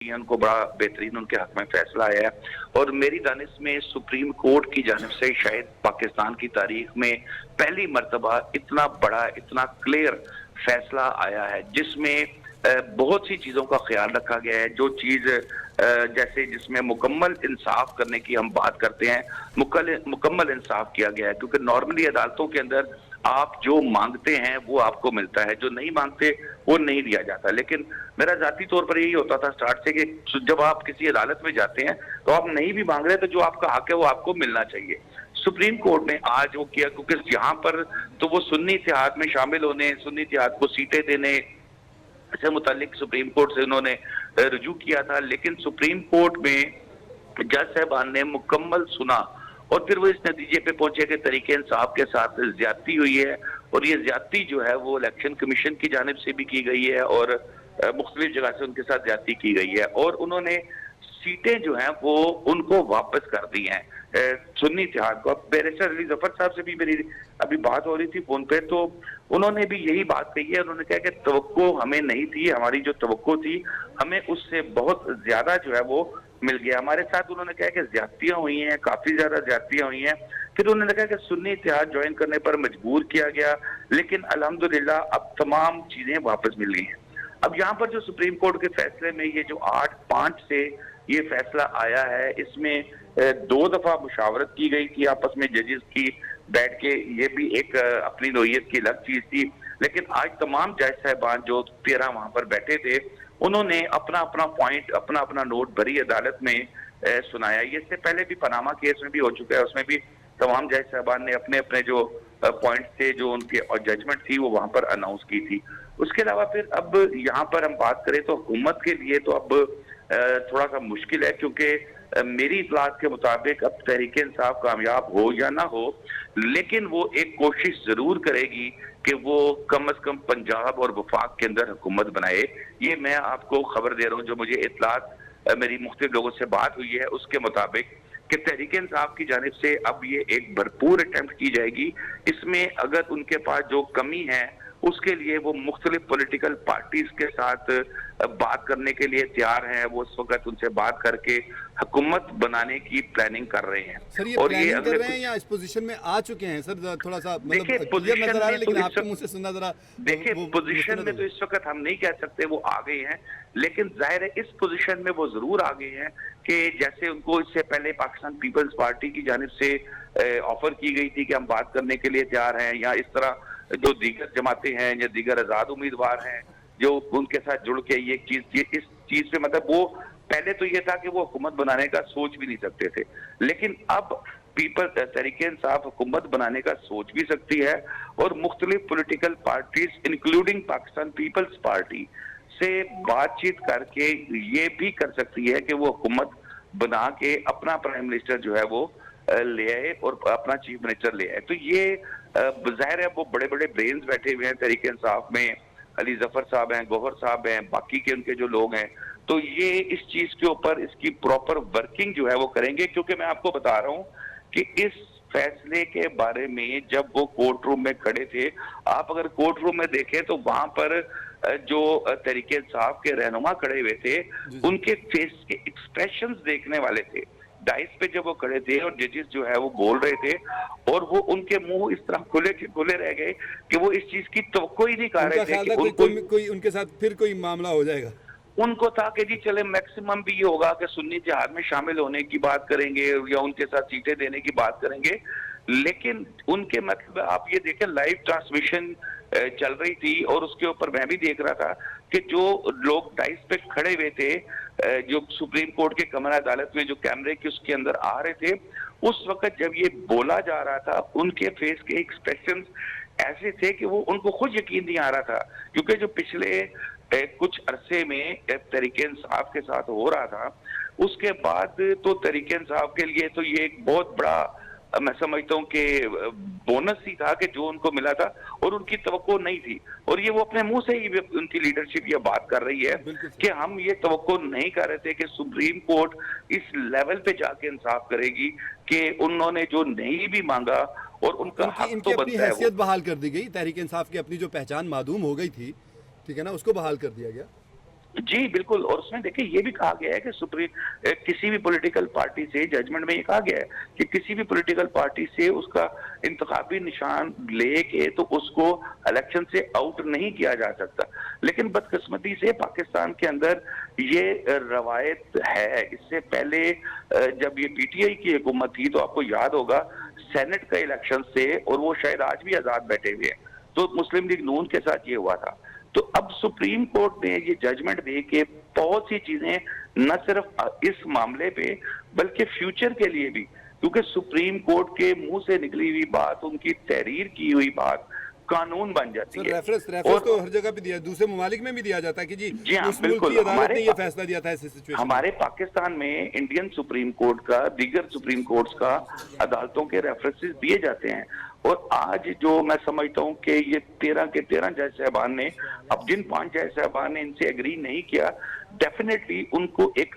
उनको बड़ा बेहतरीन उनके हक में फैसला आया है और मेरी दानिश में सुप्रीम कोर्ट की जानिब से शायद पाकिस्तान की तारीख में पहली मर्तबा इतना बड़ा इतना क्लियर फैसला आया है जिसमें बहुत सी चीजों का ख्याल रखा गया है। जो चीज जैसे जिसमें मुकम्मल इंसाफ करने की हम बात करते हैं, मुकम्मल इंसाफ किया गया है, क्योंकि नॉर्मली अदालतों के अंदर आप जो मांगते हैं वो आपको मिलता है, जो नहीं मांगते वो नहीं दिया जाता। लेकिन मेरा जाती तौर पर यही होता था स्टार्ट से कि जब आप किसी अदालत में जाते हैं तो आप नहीं भी मांग रहे तो जो आपका हक है वो आपको मिलना चाहिए। सुप्रीम कोर्ट ने आज वो किया, क्योंकि यहाँ पर तो वो सुन्नी इत्तेहाद में शामिल होने, सुन्नी इत्तेहाद को सीटें देने से मुतालिक सुप्रीम कोर्ट से उन्होंने रुजू किया था, लेकिन सुप्रीम कोर्ट में जज साहबान ने मुकम्मल सुना और फिर वो इस नतीजे पे पहुंचे कि तरीके इंसाफ के साथ ज्यादती हुई है और ये ज्यादती जो है वो इलेक्शन कमीशन की जानिब से भी की गई है और मुख्तलिफ जगह से उनके साथ ज्यादती की गई है और उन्होंने सीटें जो हैं वो उनको वापस कर दी हैं सुन्नी इत्तेहाद को। बैरिस्टर अली जफर साहब से भी मेरी अभी बात हो रही थी फोन पे, तो उन्होंने भी यही बात कही है। उन्होंने कहा कि तवक्को हमें नहीं थी, हमारी जो तवक्को थी हमें उससे बहुत ज्यादा जो है वो मिल गया हमारे साथ। उन्होंने कहा कि ज्यादतियां हुई हैं, काफी ज्यादा ज्यादतियां हुई हैं। फिर उन्होंने कहा कि सुन्नी इत्तेहाद ज्वाइन करने पर मजबूर किया गया, लेकिन अल्हम्दुलिल्लाह अब तमाम चीजें वापस मिल गई हैं। अब यहाँ पर जो सुप्रीम कोर्ट के फैसले में ये जो 8-5 से ये फैसला आया है, इसमें 2 दफा मुशावरत की गई थी आपस में जजेस की बैठ के, ये भी एक अपनी नोयत की अलग चीज थी। लेकिन आज तमाम जज साहबान जो 13 वहां पर बैठे थे उन्होंने अपना अपना पॉइंट, अपना अपना नोट भरी अदालत में सुनाया। ये इससे पहले भी पनामा केस में भी हो चुका है, उसमें भी तमाम जज साहबान ने अपने अपने जो पॉइंट थे, जो उनके और जजमेंट थी वो वहां पर अनाउंस की थी। उसके अलावा फिर अब यहाँ पर हम बात करें तो हुकूमत के लिए तो अब थोड़ा सा मुश्किल है, क्योंकि मेरी इतलात के मुताबिक अब तहरीके इंसाफ कामयाब हो या ना हो, लेकिन वो एक कोशिश जरूर करेगी कि वो कम अज कम पंजाब और वफाक के अंदर हुकूमत बनाए। ये मैं आपको खबर दे रहा हूँ, जो मुझे इतलात मेरी मुख्तलिफ लोगों से बात हुई है उसके मुताबिक कि तहरीके इंसाफ की जानिब से अब ये एक भरपूर अटेम्प्ट की जाएगी। इसमें अगर उनके पास जो कमी है उसके लिए वो मुख्तलिफ पॉलिटिकल पार्टीज के साथ बात करने के लिए तैयार हैं। वो इस वक्त उनसे बात करके हुकूमत बनाने की प्लानिंग कर रहे हैं। सर ये और प्लानिंग कर रहे हैं या इस पोजीशन में आ चुके हैं? सर थोड़ा सा देखिए पोजीशन नजर आ रहा है, लेकिन तो आपके मुंह से सुनना जरा। देखिए पोजीशन में तो इस वक्त हम नहीं कह सकते वो आ गए हैं, लेकिन जाहिर है इस पोजीशन में वो जरूर आ गए हैं कि जैसे उनको इससे पहले पाकिस्तान पीपल्स पार्टी की जानिब से ऑफर की गई थी कि हम बात करने के लिए तैयार हैं, या इस तरह जो दीगर जमातें हैं या दीगर आजाद उम्मीदवार हैं जो उनके साथ जुड़ के ये इस चीज पे, मतलब वो पहले तो ये था कि वो हुकूमत बनाने का सोच भी नहीं सकते थे, लेकिन अब पीपल तहरीके इंसाफ हुकूमत बनाने का सोच भी सकती है और मुख्तलिफ political parties including Pakistan people's party से बातचीत करके ये भी कर सकती है कि वो हुकूमत बना के अपना प्राइम मिनिस्टर जो है वो ले आए और अपना चीफ मिनिस्टर ले आए। तो ये जाहिर है वो बड़े बड़े ब्रेन्स बैठे हुए हैं तहरीके इंसाफ में, अली जफर साहब हैं, गौहर साहब हैं, बाकी के उनके जो लोग हैं, तो ये इस चीज के ऊपर इसकी प्रॉपर वर्किंग जो है वो करेंगे। क्योंकि मैं आपको बता रहा हूं कि इस फैसले के बारे में जब वो कोर्ट रूम में खड़े थे, आप अगर कोर्ट रूम में देखें तो वहां पर जो तहरीके इंसाफ के रहनुमा खड़े हुए थे उनके फेस के एक्सप्रेशंस देखने वाले थे। डाइस पे जब वो खड़े थे और जजेस जो है वो बोल रहे थे और वो उनके मुंह इस तरह खुले के खुले रह गए कि वो इस चीज की तवक्को ही नहीं कर रहे थे कि उनको कोई उनके साथ फिर कोई मामला हो जाएगा। उनको था कि जी चले मैक्सिमम भी ये होगा कि सुन्नी इत्तेहाद में शामिल होने की बात करेंगे या उनके साथ सीटें देने की बात करेंगे, लेकिन उनके मतलब आप ये देखें लाइव ट्रांसमिशन चल रही थी और उसके ऊपर मैं भी देख रहा था कि जो लोग डाइस पे खड़े हुए थे, जो सुप्रीम कोर्ट के कमरा अदालत में जो कैमरे के उसके अंदर आ रहे थे, उस वक्त जब ये बोला जा रहा था उनके फेस के एक्सप्रेशन ऐसे थे कि वो उनको खुद यकीन नहीं आ रहा था। क्योंकि जो पिछले कुछ अरसे में तहरीके इंसाफ के साथ हो रहा था, उसके बाद तो तहरीके इंसाफ के लिए तो ये एक बहुत बड़ा मैं समझता हूँ कि बोनस ही था कि जो उनको मिला था और उनकी तवक्को नहीं थी। और ये वो अपने मुंह से ही उनकी लीडरशिप ये बात कर रही है कि हम ये तवक्को नहीं कर रहे थे कि सुप्रीम कोर्ट इस लेवल पे जाके इंसाफ करेगी कि उन्होंने जो नहीं भी मांगा और उनका हक तो बनता है। हैसियत बहाल कर दी गई, तहरीक इंसाफ की अपनी जो पहचान मादूम हो गई थी, ठीक है ना, उसको बहाल कर दिया गया। जी बिल्कुल, और उसमें देखिए ये भी कहा गया है कि किसी भी पॉलिटिकल पार्टी से, जजमेंट में ये कहा गया है कि किसी भी पॉलिटिकल पार्टी से उसका इंतखाबी निशान लेके तो उसको इलेक्शन से आउट नहीं किया जा सकता। लेकिन बदकिस्मती से पाकिस्तान के अंदर ये रवायत है। इससे पहले जब ये पीटीआई की हुकूमत थी तो आपको याद होगा सेनेट का इलेक्शन से, और वो शायद आज भी आजाद बैठे हुए हैं, तो मुस्लिम लीग नून के साथ ये हुआ था। तो अब सुप्रीम कोर्ट ने ये जजमेंट दे के बहुत सी चीजें न सिर्फ इस मामले पे बल्कि फ्यूचर के लिए भी, क्योंकि सुप्रीम कोर्ट के मुंह से निकली हुई बात, उनकी तहरीर की हुई बात कानून बन जाती सर है। रेफरेंस और तो हर जगह पे दिया, दूसरे ममालिक में भी दिया जाता है कि जी हाँ, उस मुल्क बिल्कुल, की अदालत ने ये फैसला दिया था ऐसे सिचुएशन। हमारे पाकिस्तान में इंडियन सुप्रीम कोर्ट का, दीगर सुप्रीम कोर्ट्स का अदालतों के रेफरेंसेस दिए जाते हैं। और आज जो मैं समझता हूं कि ये 13 के 13 जज साहबान ने, अब जिन 5 जज साहबान ने इनसे एग्री नहीं किया, डेफिनेटली उनको एक